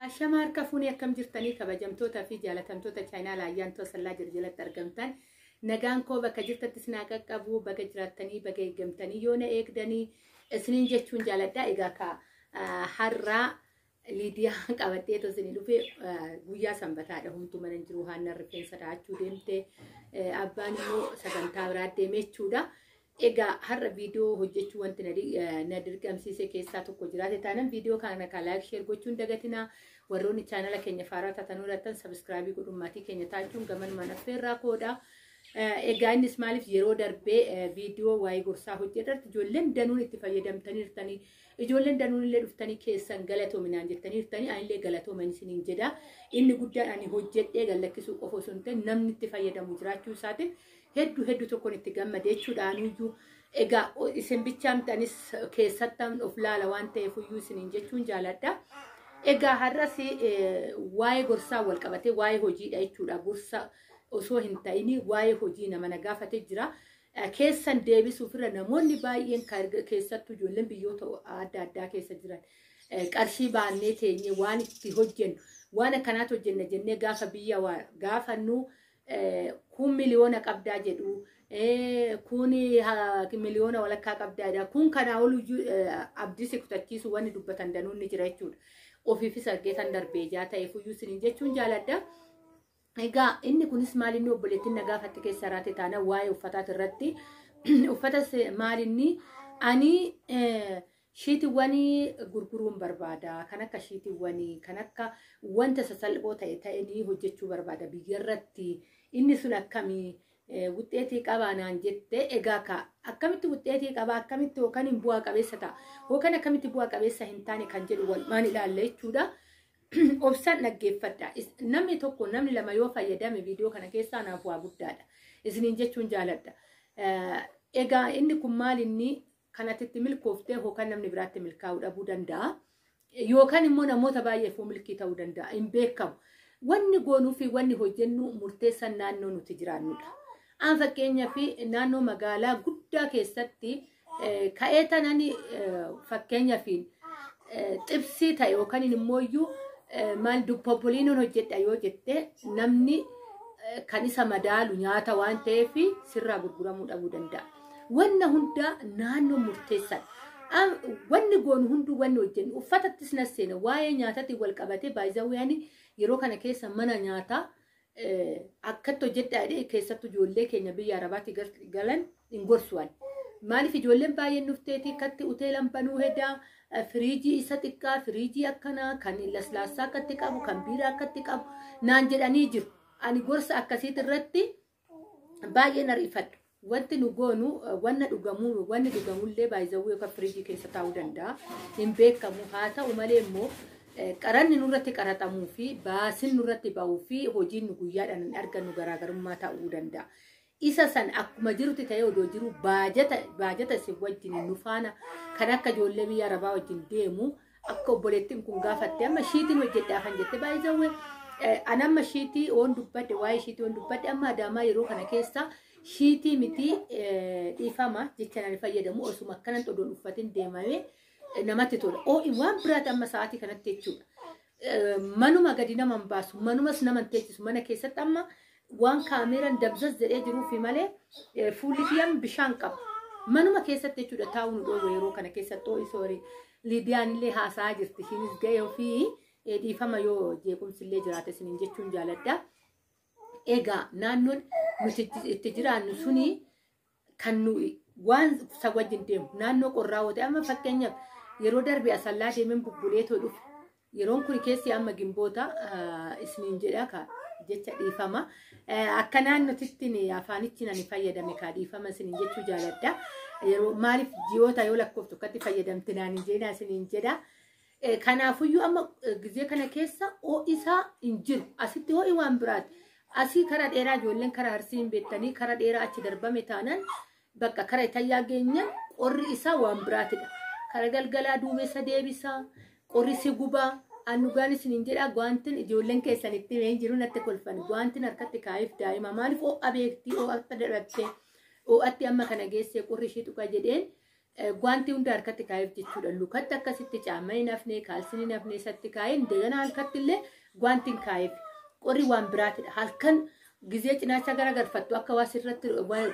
Ashamaar kafuuni akkam jirtanii kabajamtoota fi jaalatamtoota chaayinaalaa ayyaantoo sallaa jirjilatti argamtan nagaan koo bakka jirtattis naa qaqqabu bakka jiraatanii bakka eeggamtanii yoo na eegdanii isiniin jechuun jaaladha. Egaa ka har'aa Liidiyaa qabattee tosinii dhufee guyyaa sanbataadha. Humtuu mana hin jiru haannaan rifeensa dhaachuu deemte abbaan immoo sagantaa biraa deemee jechuudha. Egaa har'a viidiyoo hojjechuu wanti na dirqamsiise keessaa tokko jiraate taanaan viidiyoo kana ka laayik sheer gochuun dagatinaa. Warroonni chaanala keenya faaraa tatanuu irrattan sabiskiraabii godhummaatii keenya taachuun gaman mana feerraa koodha. Egaa innis maaliif yeroo darbee viidiyoo waa'ee gorsaa hojjedharti ijoolleen danuun itti fayyadamtaniirtanii ijoolleen danuun illee dhuftanii keessan galatoominaan jettaniirtanii anillee galatooman isiniin jedha. Inni guddaan ani hojjedhee gallakkisuu qofa osoo hin ta'in namni itti fayyadamu jiraachuu isaatiin hedduu tokkoon itti gammade jechuudhaanuyyuu. Egaa isin bichaamtanis keessattan of laala waan ta'eef iyyuu isiniin jechuun jaaladha. Egaa har'as waa'ee gorsaa wal qabatee waa'ee hojiidha jechuudha. Gorsa osoo hin ta'ini waa'ee hojii nama na gaafate jira. Keessan deebisuuf irra namoonni baay'een keessattuu ijoolleen biyyoota adda addaa keessa jiran qarshii baannee teenye waan itti hojjennu waan akkanaatti hojjenna jennee gaafa biyya gaafannu kun miliyoona qabdaa jedhu kun miliyoona walakkaa qabdaa jedha. Kun kanaa ol abdii kutachiisu wanni dubbatan danuun ni jira jechuudha. Ofiifis argeetan darbee jaa ta'eef iyyuu isiniin jechuun jaaladha. Egaa inni kunis maalinni obboleettiin na gaafatte keessa raate taana waa'ee uffataati irratti uffatas maalinni ani shiitiiwwanii gurguruun barbaada. Kan akka shiitiiwwanii kan akka wanta sasalphoo ta'anii hojjechuu barbaada biyya irratti. Inni sun akkamii wuxxeetii qabaa naan jette. Egaa akkamitti wuxxeetii qabaa akkamitti yookaan hin bu'aa qabeessa ta'a yookaan akkamitti bu'aa qabeessa hin taane kan jedhu walumaan ilaalla jechuudha. Obsaan dhaggeeffadha. Namni tokko namni lama yoo fayyadame viidiyoo kana keessaa naaf waa guddaadha. Isiniin jechuun jaaladha. Egaa inni kun maal inni kanatti milkooftee yookaan namni biraatti milkaa'uu dhabuu danda'a. Yookaan immoo namoota baay'eef milkii ta'uu danda'a. Hin beekamu. Wanni goonuu fi wanni hojjennu murteessan naannoo nuti jiraannudha. An fakkeenyaaf naannoo magaalaa guddaa keessatti ka'ee tanani fakkeenyaaf xibsii ta'e yookaan immoo iyyuu maal dubpopoliinoon hojjedha yoo jette namni kan isa madaalu nyaata waan ta'eef sirraa gurguramuu dhabuu danda'a. Wanna hunda naannoo murteessadha. Wanni goonu hunduu wanni hojjennu uffatattis nasseena waa'ee nyaatatti wal qabatee baay'ee yeroo kana keessa mana nyaataa akkatti hojjedhaa keessattuu ijoollee keenya biyya arabaatti galan hin gorsuwan. Maaliif ijoolleen baay'een dhufteetii katti uteelan banuu hedaa firiijii isa xiqqaa firiijii akkanaa kan laslaasaa akkatti qabu kan biiraa akkatti qabu naan jedhanii jiru. Ani gorsa akkasiit irratti baay'een ariifadha. Wanti nu goonu wanni dhugamullee baay'izawuu yookaan firiijii keessa taa'uu danda'a. Hin beekamu haa ta'u malee immoo qaranni nurratti qaraxamuu fi baasin nurratti ba'uu fi hojiin nu guyyaadhaan argannu garaagarummaa ta'uu danda'a. Isa san akkuma jirutti ta'ee odoo jiru baajata si wajjin nu faana kan akka ijoollee biyya arabaa wajjin deemu akka obboleettiin kun gaafatte amma shiitiin hojjedhaa kan jette baay'izawee anamma shiitii oon dubbadde waa'ee shiitii oon dubbadde amma adaamaa yeroo kana keessa shiitii miti dhiifama jecha nani fayyadamu osuma akkanatti odoon uffatin deemame namatti tola. Waan biraati amma sa'aatii kanatti jechuudha. Manuma gadi nama hin baasu manumas nama hin teechisu mana keessatti amma waan kaameeraan dabzas jedhee jiruu fi malee fuulli fiyyaan bishaan qaba. Manuma keessatti jechuudha taa'uun dhoowwe yeroo kana keessatti soorii Liidiyaan illee haasa'aa jirti. Ishiinis ga'ee ofii dhiifama yoo jeequmsillee jiraate isiniin jechuun jaaladha. Egaa naannoon nuti itti jiraannu suni kan nu waan isa wajjin deemu naannoo qorraa yoo ta'e amma fakkeenyaaf yeroo darbe asallaa deemeen bubbulee too dhufe yeroon kun keessi amma gimboota isiniin jedha jecha dhiifama. Akka naannotittiin afaanichi nani fayyadame kaa dhiifama isiniin jechuu jaaladha. Yeroo maaliif ji'oota yoo lakkooftu akkatti fayyadamte naan jedha isiniin jedha. Kanaafuyyuu amma gizee kana keessa ho'isaa hin jiru. Asitti ho'i waan biraati. Asii karaa dheeraa ijoolleen karaa harsii hin beektanii karaa dheeraa achi darbame taanaan bakka karaa itayyaa geenyan qorri isaa waan biraatidha. Karaa galgalaa duumessa deebisaa qorri si gubaa. Annugaan isiniin jedha gwaantin ijoolleen keessan itti mee jiru natti kolfan gwaantin harkatti kaayif daa'ima maaliif ho'a beektii ho'atta dadhatte ho'atti amma kana geessee qorri ishii tuqa jedheen Guanti hunda harkatti kaa'eef jechuudha. Lukatti akkasitti caammaa hin hafne, kaalsiin hin hafne isatti kaa'ee indegana halkatti illee guantiin kaa'eef. Qorri waan biraatidha. Halkan gizee cinaacha garagarfattu akka waa sirratti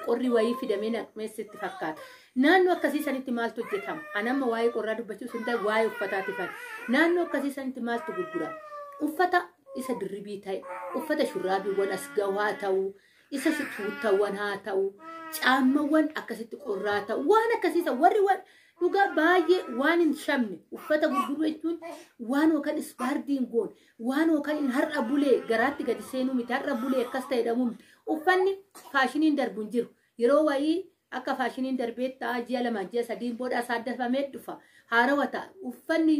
qorri wayii fidamee naqmeessitti fakkaata. Naannoo akkasii sanitti maaltu hojjetama? Anamma waa'ee qorraa dubbachuu sun ta'e waa'ee uffataati fa'i. Naannoo akkasii sanitti maaltu gurgurama? Uffata isa dirribii ta'e, uffata shurraabiiwwan as gawaa ta'u, isa tuuttawwan haa ta'u, caammawwan akkasitti qorraa ta'u, waan akkasiisa warri waan dhugaa baay'ee waan hin shamne uffata gurguruu jechuun waan yookaan ispaardiin goon waan yookaan har'a bulee garaatti gadi seenuu miti har'a bulee akkas ta'e dhamuun uffanni faashiniin darbu hin jiru yeroo wayii akka faashiniin darbee ta'a ji'a lama ji'a sadiin booda saaddafamee dhufa haarawaa ta'a uffanni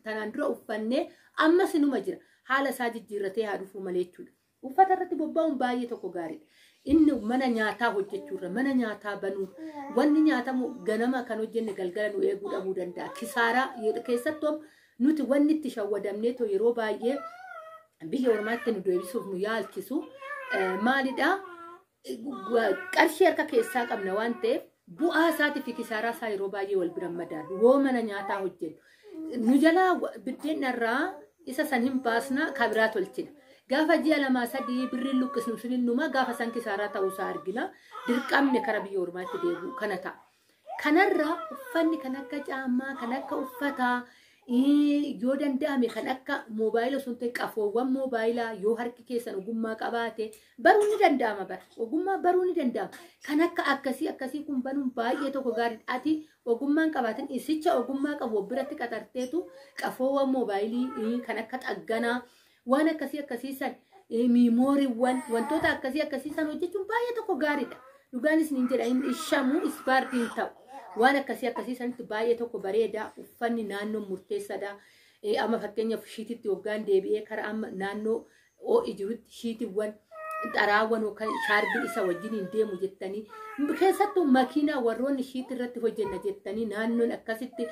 tanaan dura uffannee ammas inuma jira haala isaa jijjiirratee haa dhufuu malee jechuudha. Uffata irratti bobba'uun baay'ee tokko gaariidha. Inni mana nyaataa hojjechuurra mana nyaataa banuu wanni nyaatamu ganama kan hojjenne galgala nu eeguu dhabuu danda'a. Kisaaraa keessattuu nuti wanni itti shawwadamnee too yeroo baay'ee biyya ormaatti nu deebisuuf nu yaalchisu maalidhaa qarshii harka keessaa qabna waan ta'eef bu'aa isaatii fi kisaaraa isaa yeroo baay'ee wal bira madaalu yoo mana nyaataa hojjennu nu jalaa biddeen irraa isa san hin baasna kabiraa tolchina. Gaafa ji'a lama sadii birriin lukkisnu suninnuma gaafa san kisaaraa ta'uusaa argina. Dirqamne kara biyya ormaatti deebi'u kana ta'a. Kanarraa uffanni kan akka caammaa kan akka uffataa yoo danda'ame kan akka moobaayila sun ta'e qafoowwan moobaayilaa yoo harki keessan ogummaa qabaate baruu ni danda'ama bara. Ogummaa baruu ni danda'ama. Kan akka akkasii kun banuun baay'ee tokko gaariidha. Ati ogummaan qabaatin isicha ogummaa qabu biratti qaxarteetu qafoowwan moobaayilii kan akka xagganaa waan akkasii san miimooriiwwan wantoota akkasii san hojjechuun baay'ee tokko gaariidha. Dhugaanis ni jedha inni ishamu ispaartiin ta'u waan akkasii sanitti baay'ee tokko bareeda uffanni naannoo murteessaadha. Amma fakkeenyaaf shiititti hoggaan deebi'ee karaa amma naannoo ho'i jirutti shiitiiwwan xaraawwan yookaan shaarbiin isa wajjin hin deemu jettanii keessattuu makiinaa warroonni shiitii irratti hojjenna jettanii naannoon akkasitti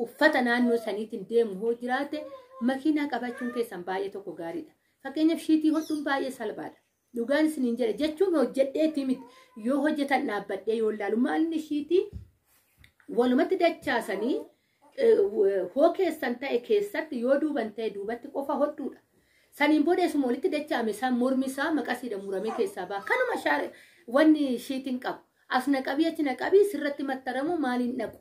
uffata naannoo saniitiin deemu hoo jiraate makiinaa qabachuun keessan baay'ee tokko gaariidha. Fakkeenyaaf shiitii hodhuun baay'ee salphaadha. Dhugaan isiniin jedha jechuun hojjedheetii miti yoo hojjetan dhaabbadhee yoo ilaalu maalni shiitii walumatti dachaasanii hoo keessan ta'e keessatti yoo duuban ta'e duubatti qofa hodhuudha. Saniin booda isuma walitti dachaame san mormi isaa maqasiidha muramee keessaa ba'a. Kanuma wanni shiitiin qabu. As naqabii achi naqabii sirratti mattaramu maaliin dhaqu.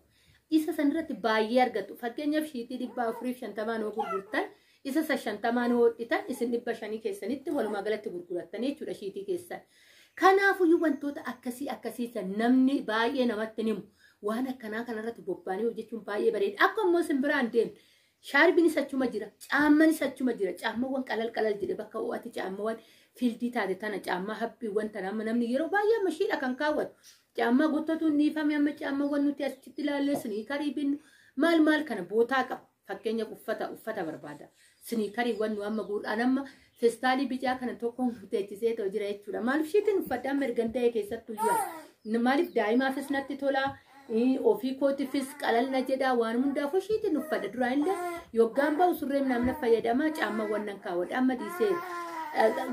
Isa sanirratti baay'ee argatu. Fakkeenyaaf shiitii 450 yoo gurgurtan isa 50 yoo hodhitan isin 500 keessanitti walumaa galatti gurgurattan jechuudha shiitii keessan. Kanaafuu wantoota akkasii san namni baay'ee namatti himu. Waan akkanaa kanarratti bobba'anii hojjechuun baay'ee bareeda. Akka immoo simbiraan deemne shaarbiin isachuma jira, caamman isachuma jira, caamawwan qalal jedhe bakka ho'ati caamawwan fiildii taate tana caammaa haphiiwwan tana amma namni yeroo baay'ee amma shiidha kan kaawwatu. Caammaa gottatuun niifame amma caamawwan nuti asitti ilaallee siniikarii binnu maal kana bootaa qaba. Fakkeenyaaf uffata barbaada. Siniikariiwwan nu amma guudhaan amma feestaalii bicaa kana tokko teechisee ta'u jira jechuudha. Maaliif shiitiin uffadhaan mirgan ta'e keessattuu jira. Maaliif daa'imaafis natti tolaa. Ofii kootiifis qalalna jedhaa waan hundaafuu shiitiin uffadha duraan illee yoggaan ba'u surreen namna fayyadamaa caamawwan nan kaawwadha amma dhiisee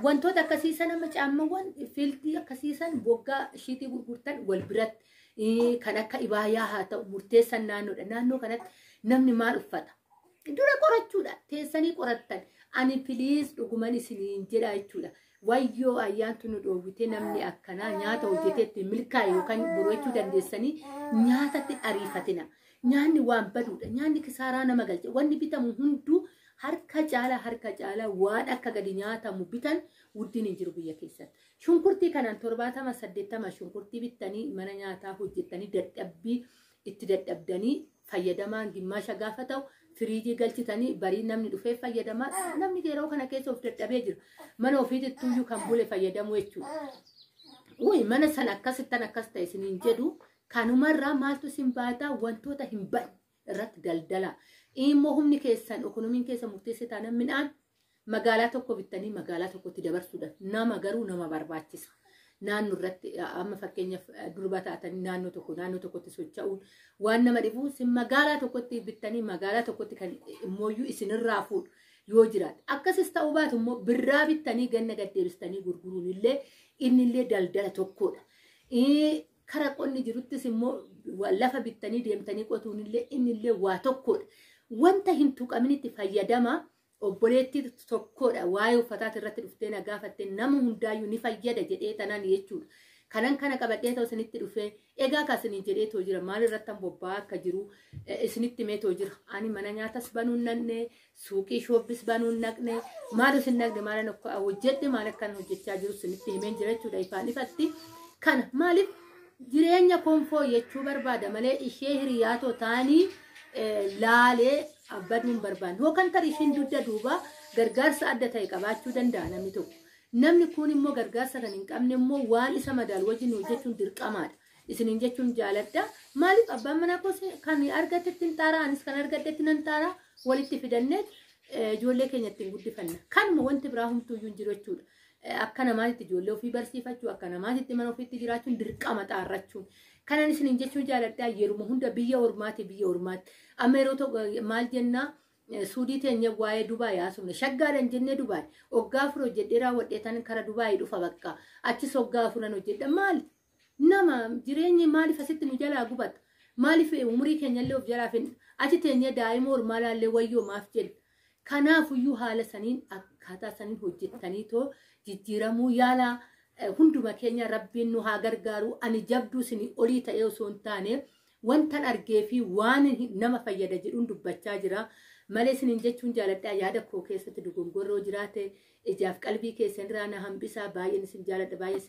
wantoota akkasiisan amma caamawwan fiildii akkasiisan boggaa shiitii gurgurtan wal biratti kan akka ibaayaa haa ta'u murteessan naannoodha. Naannoo kanatti namni maal uffata dura qorachuudha teessanii qorattan ani piliis dhuguman isiniin jedhaa jechuudha. Wayyoo ayyaantu nu dhoowwite namni akkanaa nyaata hojjeteetti milikaa yookaan borachuu dandeessanii nyaatatti ariifatina. Nyaanni waan baduudha. Nyaanni kisaaraa nama galche. Wanni bitamu hunduu harka caalaa waan akka gadi nyaatamu bitan wuddiin hin jiru biyya keessatti. Shunkurtii kanaan 70-80 shunkurtii bittanii mana nyaataa hojjettanii dadhabbii itti dadhabdanii fayyadamaan gimmaasha gaafa ta'u firiijii galchitanii barii namni dhufee fayyadamaa namni yeroo kana keessa of dadhabee jira. Mana ofiitittuyyuu kan bule fayyadamu jechuudha. Mana sana akkasittan akkas ta'e isiniin jedhu kanumarraa maaltu sin baataa wantoota hin badne irratti daldala. Immoo humni keessan ekonomiin keessa murteessee taanaan midhaan magaalaa tokko bittanii magaalaa tokkotti dabarsuudhaaf nama garuu nama barbaachisa. Naannoo irratti amma fakkeenyaaf durba taatanii naannoo tokkotti socho'uun waan nama dhibu sin magaalaa tokkotti bittanii magaalaa tokkotti kan immooyyuu isinirraa fuudhu yoo jiraate. Akkasis ta'uu baatu immoo birraa bittanii ganna gaddeebistanii gurguruun illee inni illee daldala tokkodha. Kara qonni jiruttis immoo lafa bittanii deemtanii qotuun illee inni illee waa tokkodha. Wanta hin tuqaminitti fayyadama obboleetti tokkodha. Waa'ee uffataati irratti dhuftee na gaafatte nama hundaayyuu ni fayyada jedhee tanaan jechuudha. Kanan kana qabadhee ta'u isinitti dhufee egaa kaasanii jedhee too jira maal irratti bobba'aa akka jiru isinitti mee too jira. Ani mana nyaatas banuun naqne suuqii shoobbis banuun naqne maal isin naqne maal hojjedhe maal akkan hojjechaa jiru isinitti himeen jira jechuudha ifaan ifatti. Kana maaliif jireenya konfoo jechuu barbaada malee ishee hiriyaatoo taanii laalee abbaduun barbaanne. Hookan tarii ishiin dugda duuba gargaarsa adda ta'e qabaachuu danda'a namni tokko. Namni kun immoo gargaarsa kan hin qabne immoo waan isa madaal wajjin hojjechuun dirqamaadha. Isiniin jechuun jaaladha. Maaliif abbaan manaa koo kan argatetti hin taaraa anis kan argatetti nan taaraa walitti fidannee ijoollee keenya ittiin guddifanna. Kanuma wanti biraa humtuuyyuu hin jiru jechuudha. Akka namaatitti ijoollee ofii barsiifachuu akka namaatitti mana ofiitti jiraachuun dirqama xaarrachuun. Kanan isiniin jechuun jaaladha yeruma hunda biyya ormaati. Amma yeroo tokko maal jennaa suudii teenya waa'ee Dubaay haasofne shaggaadhaan jennee Dubaay hoggaa afur hojjedhee raawwadhee tan kara Dubaay dhufa bakka achis hoggaa afuran hojjedha maali nama jireenyi maaliif asitti nu jalaa gubata maaliif umurii keenya illee of jalaa finna achi teenyee daa'ima ormaa laallee wayyoo maaf jenna kanaafuyyuu haala saniin akkaataa saniin hojjettanii too jijjiiramuu yaala hunduma keenya rabbiin nu haa gargaaru ani jabduu isinii olii ta'ee osoo hin taane wantan argee fi waan nama fayyada jedhuun dubbachaa jira. Malee isiniin jechuun jaaladhaa yaada koo keessatti dogongorroo jiraate ijaaf qalbii keessan irraa na hambisaa baay'een isin jaaladha baay'ee